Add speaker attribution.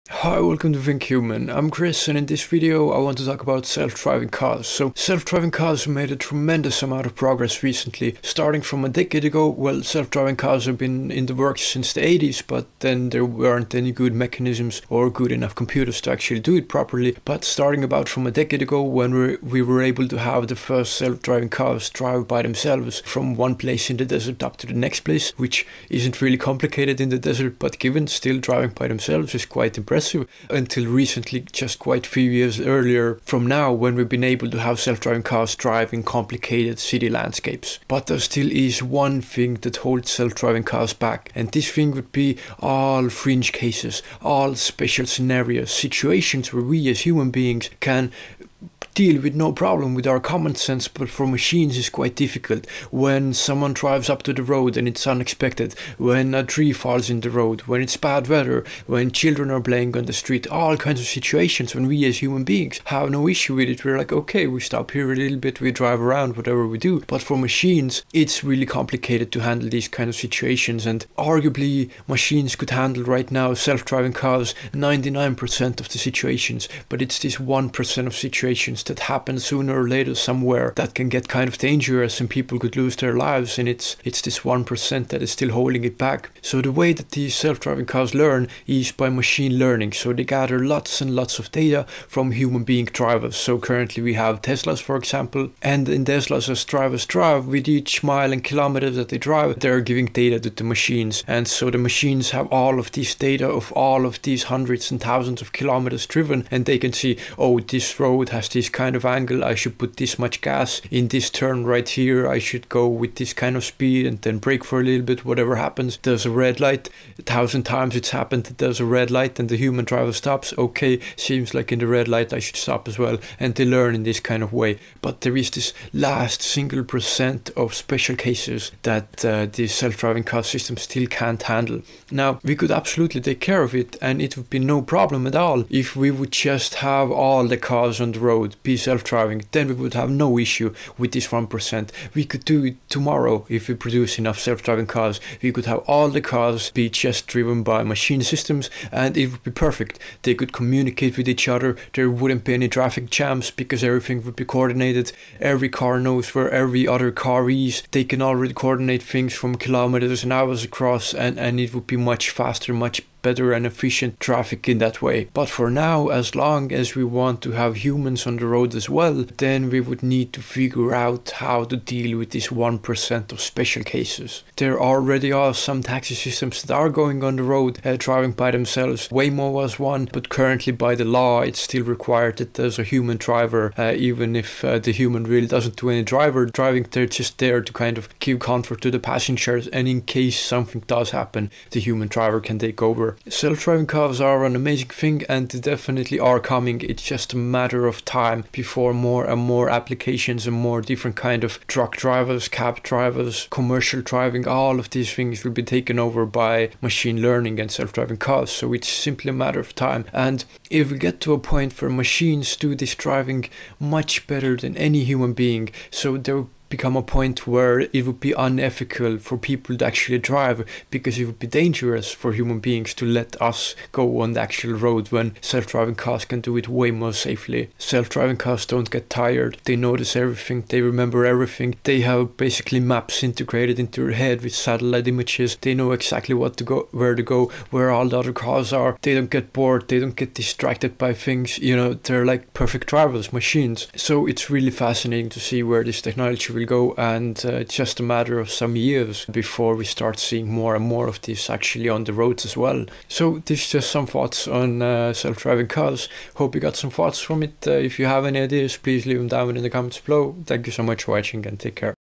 Speaker 1: Hi, welcome to Think Human. I'm Chris, and in this video I want to talk about self-driving cars. So self-driving cars have made a tremendous amount of progress recently. Starting from a decade ago, well, self-driving cars have been in the works since the 80s, but then there weren't any good mechanisms or good enough computers to actually do it properly. But starting about from a decade ago, when we were able to have the first self-driving cars drive by themselves from one place in the desert up to the next place, which isn't really complicated in the desert, but given still driving by themselves is quite impressive. Until recently, just quite a few years earlier from now, when we've been able to have self-driving cars drive in complicated city landscapes. But there still is one thing that holds self-driving cars back, and this thing would be all fringe cases, all special scenarios, situations where we as human beings can deal with no problem with our common sense, but for machines it's quite difficult. When someone drives up to the road and it's unexpected, when a tree falls in the road, when it's bad weather, when children are playing on the street, all kinds of situations when we as human beings have no issue with it. We're like, okay, we stop here a little bit, we drive around, whatever we do. But for machines it's really complicated to handle these kind of situations, and arguably machines could handle right now, self-driving cars, 99% of the situations, but it's this 1% of situations that happen sooner or later somewhere that can get kind of dangerous and people could lose their lives, and it's this 1% that is still holding it back. So the way that these self-driving cars learn is by machine learning. So they gather lots and lots of data from human being drivers. So currently we have Teslas, for example, and in Teslas, as drivers drive, with each mile and kilometer that they drive, they're giving data to the machines, and so the machines have all of this data of all of these hundreds and thousands of kilometers driven, and they can see, oh, this road has this kind of angle, I should put this much gas in this turn right here, I should go with this kind of speed and then brake for a little bit. Whatever happens, there's a red light, 1,000 times it's happened that there's a red light and the human driver stops. Okay, seems like in the red light I should stop as well, and they learn in this kind of way. But there is this last single percent of special cases that the self-driving car system still can't handle. Now, we could absolutely take care of it, and it would be no problem at all if we would just have all the cars on the road be self-driving. Then we would have no issue with this 1%. We could do it tomorrow if we produce enough self-driving cars. We could have all the cars be just driven by machine systems, and it would be perfect. They could communicate with each other, there wouldn't be any traffic jams because everything would be coordinated. Every car knows where every other car is. They can already coordinate things from kilometers and hours across, and it would be much faster, much better and efficient traffic in that way. But for now, as long as we want to have humans on the road as well, then we would need to figure out how to deal with this 1% of special cases. There already are some taxi systems that are going on the road driving by themselves. Waymo was one, but currently by the law it's still required that there's a human driver, even if the human really doesn't do any driving. They're just there to kind of give comfort to the passengers, and in case something does happen, the human driver can take over. Self-driving cars are an amazing thing, and they definitely are coming. It's just a matter of time before more and more applications and more different kind of truck drivers, cab drivers, commercial driving, all of these things will be taken over by machine learning and self-driving cars. So it's simply a matter of time, and if we get to a point where machines do this driving much better than any human being, so there will become a point where it would be unethical for people to actually drive, because it would be dangerous for human beings to let us go on the actual road when self-driving cars can do it way more safely. Self-driving cars don't get tired, they notice everything, they remember everything, they have basically maps integrated into their head with satellite images. They know exactly what to go, where all the other cars are. They don't get bored, they don't get distracted by things, you know, they're like perfect drivers, machines. So it's really fascinating to see where this technology will go, and it's just a matter of some years before we start seeing more and more of this actually on the roads as well. So this is just some thoughts on self-driving cars. Hope you got some thoughts from it. If you have any ideas, please leave them down in the comments below. Thank you so much for watching, and take care.